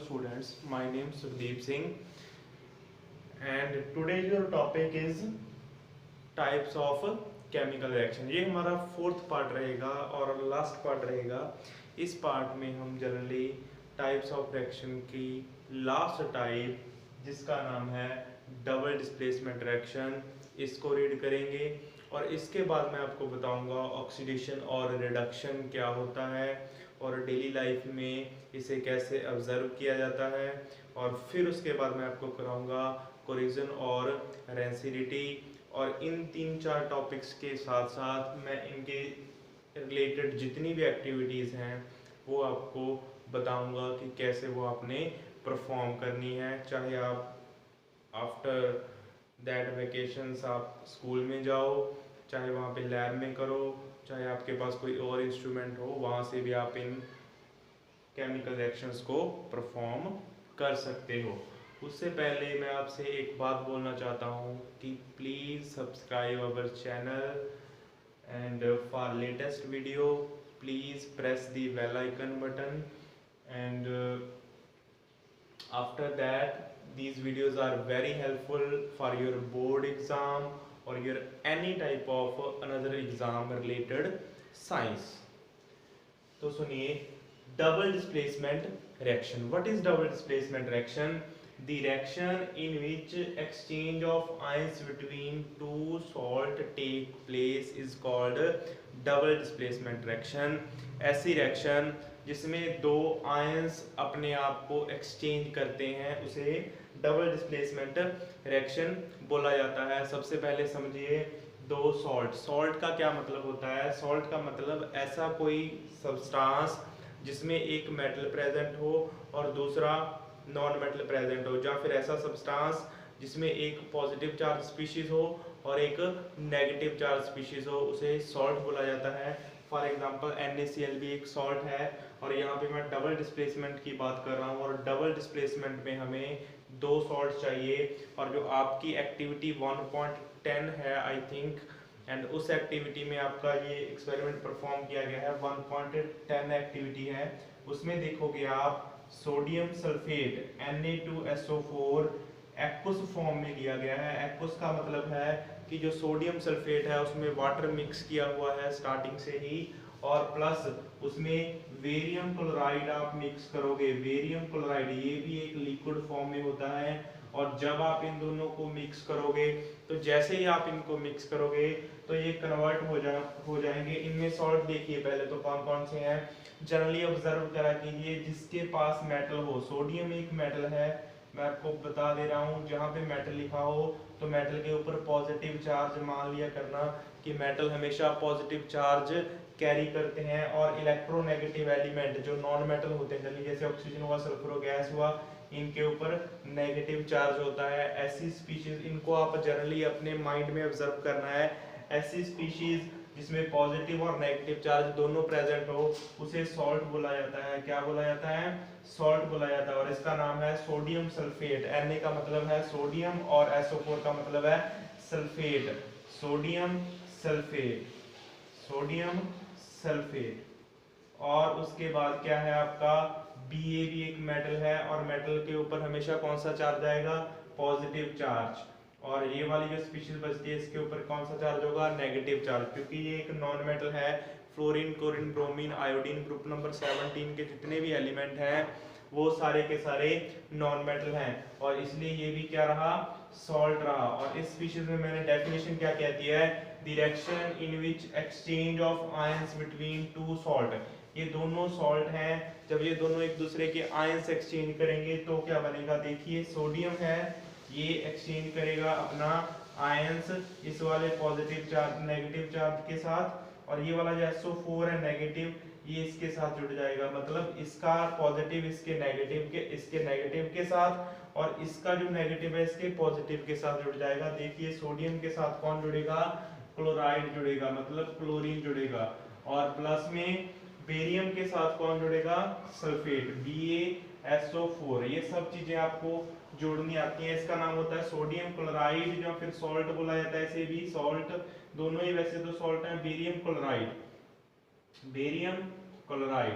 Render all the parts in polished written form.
students, my name is Sukhdeep Singh and today your topic is types of chemical reaction। ये हमारा fourth part रहेगा और last part रहेगा। इस part में हम जनरली टाइप्स ऑफ रिएक्शन की लास्ट टाइप जिसका नाम है डबल डिस्प्लेसमेंट रिएक्शन, इसको रीड करेंगे और इसके बाद मैं आपको बताऊंगा ऑक्सीडेशन और रिडक्शन क्या होता है और डेली लाइफ में इसे कैसे ऑब्जर्व किया जाता है, और फिर उसके बाद मैं आपको कराऊंगा कोरिजन और रेंसिडिटी। और इन 3-4 टॉपिक्स के साथ साथ मैं इनके रिलेटेड जितनी भी एक्टिविटीज़ हैं वो आपको बताऊंगा कि कैसे वो आपने परफॉर्म करनी है। चाहे आप आफ्टर दैट वेकेशंस आप स्कूल में जाओ, चाहे वहाँ पे लैब में करो, चाहे आपके पास कोई और इंस्ट्रूमेंट हो वहाँ से भी आप इन केमिकल रिएक्शंस को परफॉर्म कर सकते हो। उससे पहले मैं आपसे एक बात बोलना चाहता हूँ कि please subscribe our channel and for latest video please press the bell icon button and after that these videos are very helpful for your board exam or your any type of another exam related science। तो सुनिए, double displacement reaction. What is double displacement reaction? The reaction in which exchange of ions between two salt take place is called double displacement reaction. ऐसी reaction जिसमें दो ions अपने आप को exchange करते हैं उसे डबल डिस्प्लेसमेंट रिएक्शन बोला जाता है। सबसे पहले समझिए, दो सॉल्ट का क्या मतलब होता है? सॉल्ट का मतलब ऐसा कोई सब्सटेंस जिसमें एक मेटल प्रेजेंट हो और दूसरा नॉन मेटल प्रेजेंट हो, या फिर ऐसा सब्सटेंस जिसमें एक पॉजिटिव चार्ज स्पीशीज हो और एक नेगेटिव चार्ज स्पीशीज हो, उसे सॉल्ट बोला जाता है। फॉर एग्जांपल NaCl भी एक सॉल्ट है और यहाँ पे मैं डबल डिस्प्लेसमेंट की बात कर रहा हूँ और डबल डिस्प्लेसमेंट में हमें दो सॉल्ट चाहिए और जो आपकी एक्टिविटी 1.10 है आई थिंक, एंड उस एक्टिविटी में आपका ये एक्सपेरिमेंट परफॉर्म किया गया है 1.10 एक्टिविटी है। उसमें देखोगे आप sodium sulphate Na2SO4 aqueous form में लिया गया है। एक्वस का मतलब है कि जो सोडियम सल्फेट है उसमें वाटर मिक्स किया हुआ है स्टार्टिंग से ही, और प्लस उसमें वेरियम क्लोराइड आप मिक्स करोगे। वेरियम क्लोराइड ये भी एक लिक्विड फॉर्म में होता है और जब आप इन दोनों को मिक्स करोगे तो जैसे ही आप इनको मिक्स करोगे तो ये कन्वर्ट हो जाएंगे। इनमें सॉल्ट देखिए पहले तो कौन कौन से हैं, जनरली ऑब्जर्व करा कीजिए जिसके पास मेटल हो। सोडियम एक मेटल है, मैं आपको बता दे रहा हूँ, जहाँ पे मेटल लिखा हो तो मेटल के ऊपर पॉजिटिव चार्ज मान लिया करना कि मेटल हमेशा पॉजिटिव चार्ज कैरी करते हैं। और इलेक्ट्रोनेगेटिव एलिमेंट जो नॉन मेटल होते हैं, जैसे ऑक्सीजन हुआ, सल्फ्यूरिक गैस हुआ, इनके ऊपर नेगेटिव चार्ज होता है। ऐसी स्पीशीज, इनको आप जनरली अपने माइंड में ऑब्जर्व करना है। ऐसी स्पीशीज जिसमें पॉजिटिव और नेगेटिव चार्ज दोनों प्रेजेंट हो उसे सॉल्ट बोला जाता है। क्या बोला जाता है? सॉल्ट बोला जाता है। और इसका नाम है सोडियम सल्फेट। Na का मतलब है सोडियम और SO4 का मतलब है sulphate. Sodium sulphate, sodium sulphate. और उसके बाद क्या है आपका Ba भी एक मेटल है और मेटल के ऊपर हमेशा कौन सा चार्ज आएगा? Positive charge. और ये वाली जो स्पीशीज बचती है इसके ऊपर कौन सा चार्ज होगा? नेगेटिव चार्ज, क्योंकि ये एक नॉन मेटल है। Fluorine, chlorine, bromine, iodine, group number 17 के जितने भी एलिमेंट हैं वो सारे के सारे नॉन मेटल हैं और इसलिए ये भी क्या रहा? सॉल्ट रहा। और इस स्पीशीज में मैंने डेफिनेशन क्या कहती है? The reaction in which exchange of ions between two salt. ये दोनों सॉल्ट हैं, जब ये दोनों एक दूसरे के आयंस एक्सचेंज करेंगे तो क्या बनेगा? देखिए सोडियम है, ये एक्सचेंज करेगा अपना आयंस इस वाले पॉजिटिव चार्ज नेगेटिव चार्ज के साथ, और ये वाला जो SO4 है नेगेटिव, ये इसके साथ जुड़ जाएगा। मतलब इसका पॉजिटिव इसके नेगेटिव के साथ और इसका जो नेगेटिव है इसके पॉजिटिव के साथ जुड़ जाएगा। देखिए सोडियम के साथ कौन जुड़ेगा? क्लोराइड जुड़ेगा, मतलब क्लोरीन जुड़ेगा। और प्लस में बेरियम के साथ कौन जुड़ेगा? Sulphate, BaSO4। ये सब चीजें आपको जोड़नी आती है। इसका नाम होता है सोडियम क्लोराइड, जो फिर सॉल्ट बोला जाता है। इसे भी सॉल्ट, दोनों ही वैसे तो सॉल्ट है। Barium chloride, barium chloride,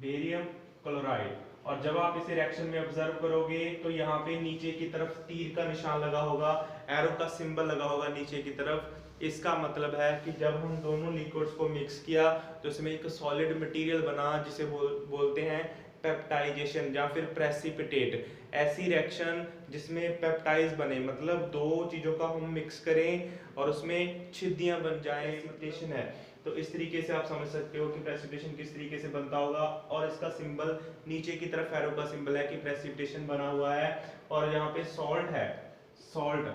barium chloride. और जब आप इसे रिएक्शन में ऑब्जर्व करोगे तो यहाँ पे नीचे की तरफ तीर का निशान लगा होगा, एरो का सिंबल लगा होगा नीचे की तरफ। इसका मतलब है कि जब हम दोनों लिक्विड्स को मिक्स किया तो इसमें एक सॉलिड मटेरियल बना जिसे बोलते हैं पेप्टाइजेशन या फिर प्रेसिपिटेट। ऐसी रिएक्शन जिसमें पेप्टाइज बने, मतलब दो चीजों का हम मिक्स करें और उसमें छिद्दियां बन जाएं, प्रेसिपिटेशन है। तो इस तरीके से आप समझ सकते हो कि प्रेसिपिटेशन किस तरीके से बनता होगा। और इसका सिंबल नीचे की तरफ एरो का सिंबल है कि प्रेसिपिटेशन बना हुआ है। और यहाँ पे सॉल्ट है, सॉल्ट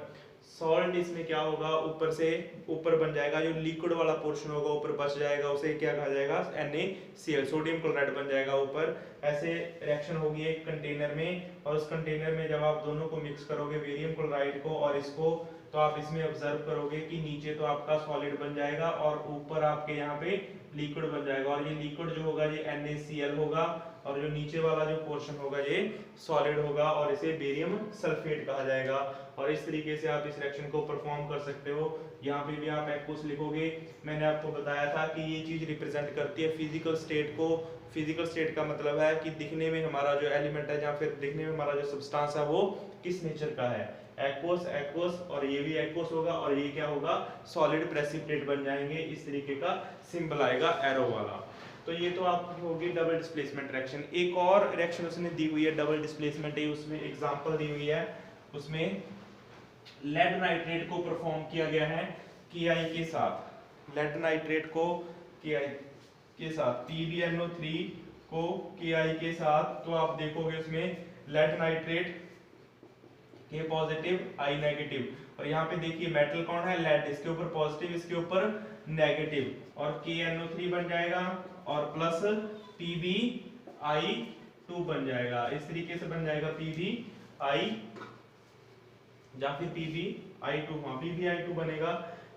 सॉल्ट इसमें क्या होगा, ऊपर से ऊपर बन जाएगा, जो लिक्विड वाला पोर्शन होगा ऊपर बच जाएगा, उसे क्या कहा जाएगा, NaCl, सोडियम क्लोराइड बन जाएगा ऊपर। ऐसे रिएक्शन होगी एक कंटेनर में, और उस कंटेनर में जब आप दोनों को मिक्स करोगे, बेरियम क्लोराइड को और इसको, तो आप इसमें ऑब्जर्व करोगे कि नीचे तो आपका सॉलिड बन जाएगा और ऊपर आपके यहाँ पे लिक्विड बन जाएगा। और ये लिक्विड जो होगा ये NaCl होगा, और जो नीचे वाला जो पोर्शन होगा ये सॉलिड होगा, और इसे बेरियम सल्फेट कहा जाएगा। और इस तरीके से आप इस रिएक्शन को परफॉर्म कर सकते हो। यहाँ पे भी आप एक्वस लिखोगे। मैंने आपको बताया था कि ये चीज रिप्रेजेंट करती है फिजिकल स्टेट को। फिजिकल स्टेट का मतलब है कि दिखने में हमारा जो एलिमेंट है या फिर दिखने में हमारा जो सब्सटेंस है वो किस नेचर का है। एक्वस एक्वस, और ये भी एक्वस होगा, और ये क्या होगा, सॉलिड प्रेसिपिटेट बन जाएंगे। इस तरीके का सिंबल आएगा एरो वाला। तो ये तो आपकी होगी डबल डिस्प्लेसमेंट रिएक्शन। एक और रिएक्शन उसने दी हुई है डबल डिस्प्लेसमेंट, उसमें एग्जांपल दी हुई है। उसमें लेड नाइट्रेट को परफॉर्म किया गया है Ki के साथ। लेड नाइट्रेट को Ki के साथ, PbNO3 को Ki के साथ। तो आप देखोगे उसमें lead nitrate K positive I negative, और यहाँ पे देखिए मेटल कौन है, लेड, इसके ऊपर पॉजिटिव इसके ऊपर नेगेटिव, और KNO3 बन जाएगा और प्लस PbI2 बन जाएगा। इस तरीके से बन जाएगा PbI या फिर PbI2, हाँ PbI2 बनेगा।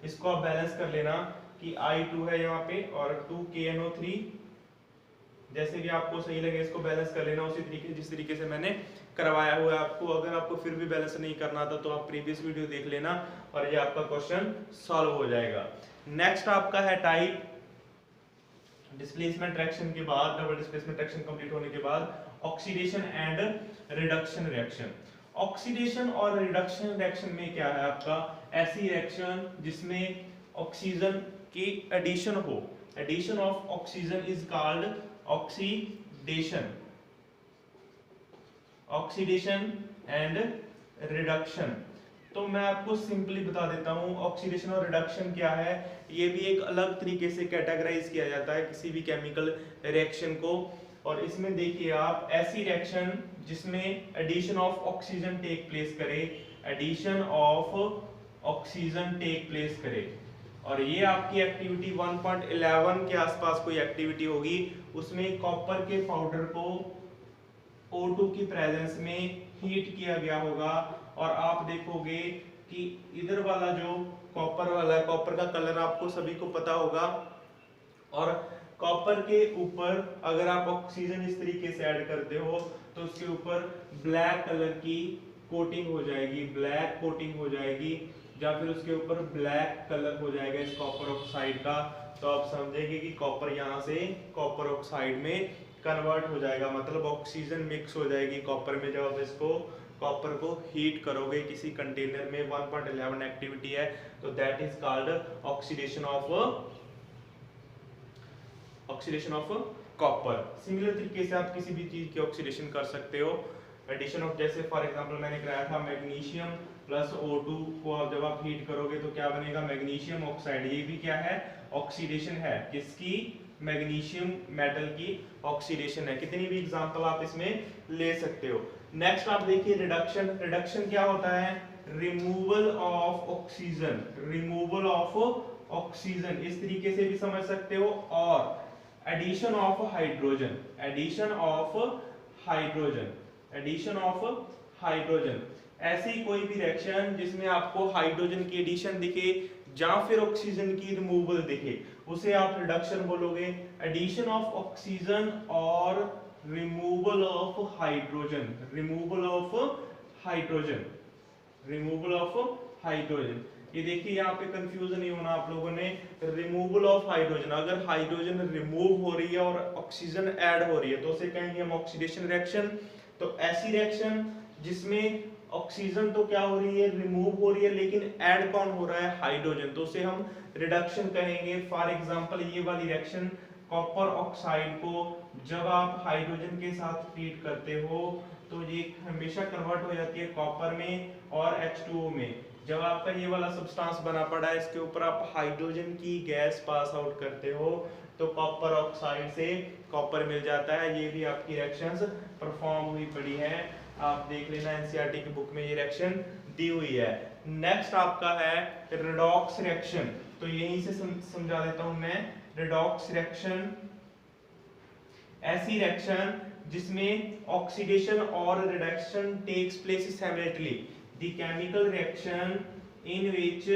इसको आप बैलेंस कर लेना कि I2 है यहाँ पे और 2KNO3, जैसे भी आपको सही लगे इसको बैलेंस कर लेना उसी तरीके जिस तरीके से मैंने करवाया हुआ है आपको। अगर आपको फिर भी बैलेंस नहीं करना था तो आप प्रीवियस वीडियो देख लेना और ये आपका क्वेश्चन सॉल्व हो जाएगा। नेक्स्ट आपका है टाइप डिस्प्लेसमेंट रिएक्शन के बाद, डबल डिस्प्लेसमेंट रिएक्शन कंप्लीट होने के बाद oxidation and reduction reaction. Oxidation और रिडक्शन रिएक्शन में क्या है आपका, ऐसी रिएक्शन जिसमें ऑक्सीजन की एडिशन हो। Addition of oxygen is called oxidation. Oxidation and reduction, तो मैं आपको सिंपली बता देता हूं ऑक्सीडेशन और रिडक्शन क्या है। ये भी एक अलग तरीके से कैटेगराइज किया जाता है किसी भी केमिकल रिएक्शन को। और इसमें देखिए आप, ऐसी रिएक्शन जिसमें addition of oxygen take place करे, addition of oxygen take place करे, और ये आपकी एक्टिविटी 1.11 के आसपास कोई एक्टिविटी होगी। उसमें कॉपर के पाउडर को O2 की प्रेजेंस में हीट किया गया होगा, और आप देखोगे कि इधर वाला जो कॉपर वाला है, कॉपर का कलर आपको सभी को पता होगा, और कॉपर के ऊपर अगर आप ऑक्सीजन इस तरीके से ऐड करते हो तो उसके ऊपर ब्लैक कलर की कोटिंग हो जाएगी, ब्लैक कोटिंग हो जाएगी, या फिर उसके ऊपर ब्लैक कलर हो जाएगा इस कॉपर ऑक्साइड का। तो आप समझेंगे कि कॉपर यहाँ से कॉपर ऑक्साइड में कन्वर्ट हो जाएगा, मतलब ऑक्सीजन मिक्स हो जाएगी कॉपर में। जब आप इसको कॉपर को हीट करोगे किसी कंटेनर में, 1.11 एक्टिविटी है, तो that is called oxidation of copper. Similar तरीके से आप किसी भी चीज की ऑक्सीडेशन कर सकते हो। एडिशन ऑफ, जैसे फॉर एग्जांपल मैंने कराया था मैग्नीशियम प्लस O2 को आप जब आप हीट करोगे तो क्या बनेगा, मैग्नीशियम ऑक्साइड। ये भी क्या है, ऑक्सीडेशन है। किसकी, मैग्नीशियम मेटल की ऑक्सीडेशन है। कितनी भी एग्जांपल आप इसमें ले सकते हो। नेक्स्ट आप देखिए रिडक्शन। रिडक्शन क्या होता है, removal of oxygen, removal of oxygen, इस तरीके से भी समझ सकते हो। और addition of hydrogen, addition of hydrogen, addition of hydrogen. ऐसी कोई भी रिएक्शन जिसमें आपको हाइड्रोजन की एडिशन दिखे या फिर ऑक्सीजन की रिमूवल दिखे, उसे आप रिडक्शन बोलोगे। एडिशन ऑफ ऑक्सीजन और removal of hydrogen, removal of hydrogen, removal of hydrogen. ये देखिए यहाँ पे कंफ्यूज नहीं होना आप लोगों ने, रिमूवल ऑफ हाइड्रोजन, अगर हाइड्रोजन रिमूव हो रही है और ऑक्सीजन ऐड हो रही है तो उसे कहेंगे हम ऑक्सीडेशन रिएक्शन। तो ऐसी रिएक्शन जिसमें ऑक्सीजन तो क्या हो रही है, रिमूव हो रही है, लेकिन ऐड कौन हो रहा है, हाइड्रोजन, तो उसे हम रिडक्शन कहेंगे। फॉर एग्जांपल ये वाली रिएक्शन कॉपर ऑक्साइड को जब आप हाइड्रोजन के साथ ट्रीट करते हो तो ये हमेशा कन्वर्ट हो जाती है कॉपर में और H2O में। जब आपका ये वाला सब्सटेंस बना पड़ा है इसके ऊपर आप हाइड्रोजन की गैस पास आउट करते हो तो कॉपर ऑक्साइड से कॉपर मिल जाता है। ये भी आपकी रिएक्शंस परफॉर्म हुई पड़ी है, आप देख लेना एनसीईआरटी की बुक में ये रिएक्शन दी हुई है। नेक्स्ट आपका है रेडॉक्स रिएक्शन, तो यहीं से समझा देता हूं मैं। रेडॉक्स रिएक्शन ऐसी रिएक्शन जिसमें ऑक्सीडेशन और reduction takes place simultaneously. The chemical reaction in which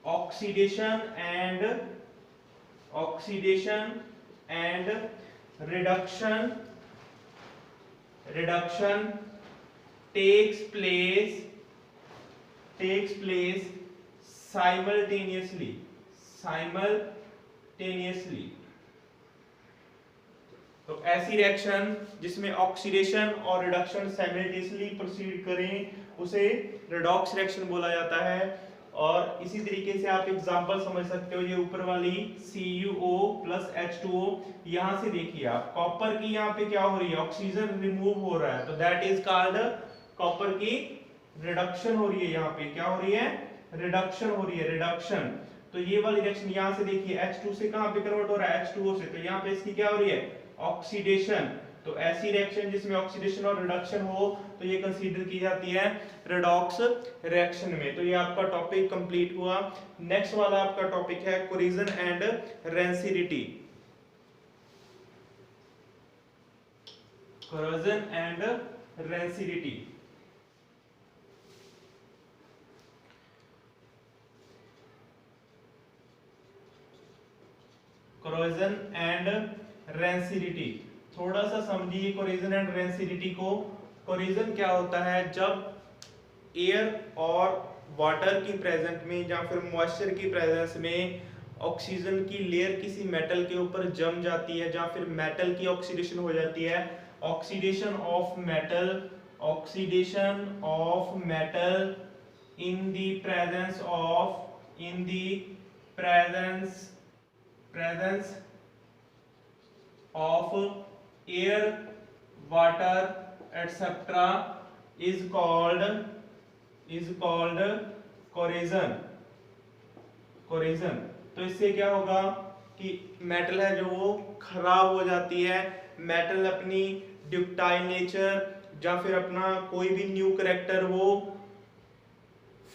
oxidation and reduction takes place simultaneously। तो ऐसी रिएक्शन जिसमें ऑक्सीडेशन और रिडक्शन साइमल्टेनियसली प्रोसीड करें उसे रेडॉक्स रिएक्शन बोला जाता है। और इसी तरीके से आप एग्जांपल समझ सकते हो, ये ऊपर वाली CuO प्लस H2O, यहां से देखिए आप कॉपर की यहाँ पे क्या हो रही है, ऑक्सीजन रिमूव हो रहा है, तो दैट इज कॉल्ड कॉपर की रिडक्शन हो रही है। यहाँ पे क्या हो रही है, रिडक्शन हो रही है, रिडक्शन। तो ये वाली रिएक्शन यहाँ से देखिए H2 से कहां पे कन्वर्ट हो रहा है, H2O से, तो यहाँ पे इसकी क्या हो रही है, ऑक्सीडेशन। तो ऐसी रिएक्शन जिसमें ऑक्सीडेशन और रिडक्शन हो तो ये कंसीडर की जाती है रेडॉक्स रिएक्शन में। तो ये आपका टॉपिक कंप्लीट हुआ। नेक्स्ट वाला आपका टॉपिक है corrosion and rancidity. Corrosion and rancidity, corrosion and rancidity, थोड़ा सा समझिए कोरिजन एंड रेंसिडिटी को। कोरिजन क्या होता है, जब एयर और वाटर की प्रेजेंट में या फिर मॉइस्चर की प्रेजेंस में ऑक्सीजन की लेयर किसी मेटल के ऊपर जम जाती है या फिर मेटल की ऑक्सीडेशन हो जाती है। Oxidation of metal in the presence of air, water, etc. is called corrosion. तो इससे क्या होगा कि मेटल है जो वो खराब हो जाती है, मेटल अपनी ड्यूक्टाइल नेचर या फिर अपना कोई भी न्यू कैरेक्टर वो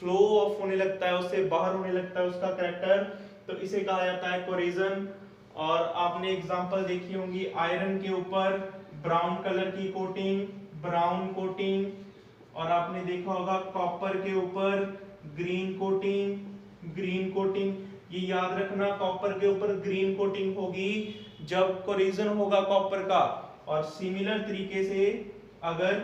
फ्लो ऑफ होने लगता है, उससे बाहर होने लगता है उसका कैरेक्टर, तो इसे कहा जाता है कोरिजन। और आपने एग्जांपल देखी होंगी, आयरन के ऊपर ब्राउन कलर की कोटिंग, ब्राउन कोटिंग, और आपने देखा होगा कॉपर के ऊपर ग्रीन कोटिंग। ये याद रखना, कॉपर के ऊपर ग्रीन कोटिंग होगी जब कोरिजन होगा कॉपर का। और सिमिलर तरीके से अगर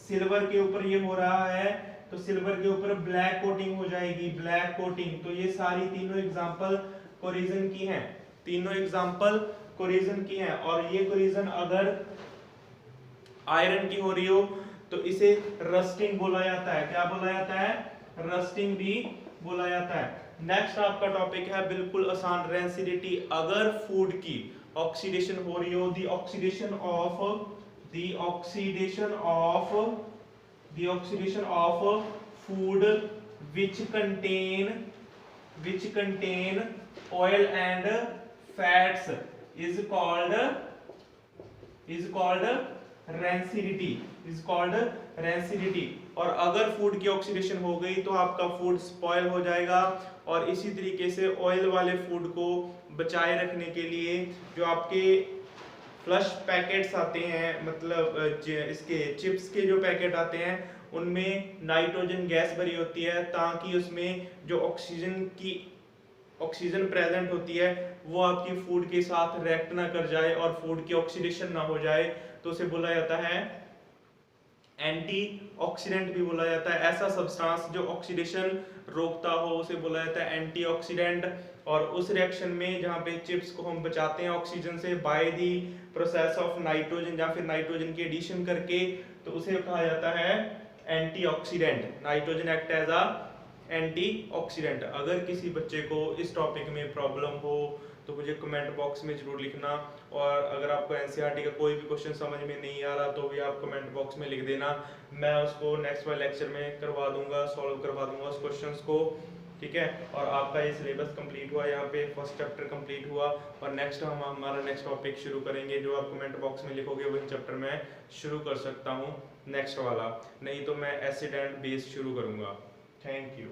सिल्वर के ऊपर ये हो रहा है तो सिल्वर के ऊपर ब्लैक कोटिंग हो जाएगी, ब्लैक कोटिंग। तो ये सारी तीनों एग्जांपल कोरिजन की हैं, तीनों एग्जांपल कोरिजन की हैं। और ये कोरिजन अगर आयरन की हो रही हो तो इसे रस्टिंग बोला जाता है। क्या बोला जाता है, रस्टिंग भी बोला जाता है। नेक्स्ट आपका टॉपिक है बिल्कुल आसान, रेंसिडिटी। अगर फूड की ऑक्सीडेशन हो रही हो, the oxidation of food which contain oil and fats is called rancidity। और अगर फूड की ऑक्सीडेशन हो गई तो आपका फूड स्पॉइल हो जाएगा। और इसी तरीके से ऑयल वाले फूड को बचाए रखने के लिए जो आपके फ्लश पैकेट्स आते हैं, मतलब इसके चिप्स के जो पैकेट आते हैं उनमें नाइट्रोजन गैस भरी होती है ताकि उसमें जो ऑक्सीजन प्रेजेंट होती है वो आपकी फूड के साथ रिएक्ट ना कर जाए और फूड की ऑक्सीडेशन ना हो जाए, तो उसे बोला जाता है एंटीऑक्सीडेंट भी बोला जाता है। ऐसा सब्सटेंस जो ऑक्सीडेशन रोकता हो उसे बोला जाता है एंटीऑक्सीडेंट। और उस रिएक्शन में जहाँ पे चिप्स को हम बचाते हैं ऑक्सीजन से by the process of nitrogen या फिर नाइट्रोजन की एडिशन करके, तो उसे कहा जाता है antioxidant. Nitrogen act as a antioxidant. अगर किसी बच्चे को इस टॉपिक में प्रॉब्लम हो तो मुझे कमेंट बॉक्स में जरूर लिखना, और अगर आपको एनसीईआरटी का कोई भी क्वेश्चन समझ में नहीं आ रहा तो भी आप कमेंट बॉक्स में लिख देना, मैं उसको नेक्स्ट वाले लेक्चर में करवा दूंगा, सॉल्व करवा दूंगा उस क्वेश्चंस को, ठीक है। और आपका ये सिलेबस कंप्लीट हुआ, यहाँ पे फर्स्ट चैप्टर कंप्लीट हुआ, और नेक्स्ट हम हमारा नेक्स्ट टॉपिक शुरू करेंगे। जो आप कमेंट बॉक्स में लिखोगे वही चैप्टर मैं शुरू कर सकता हूँ नेक्स्ट वाला, नहीं तो मैं एसिड एंड बेस शुरू करूँगा। Thank you.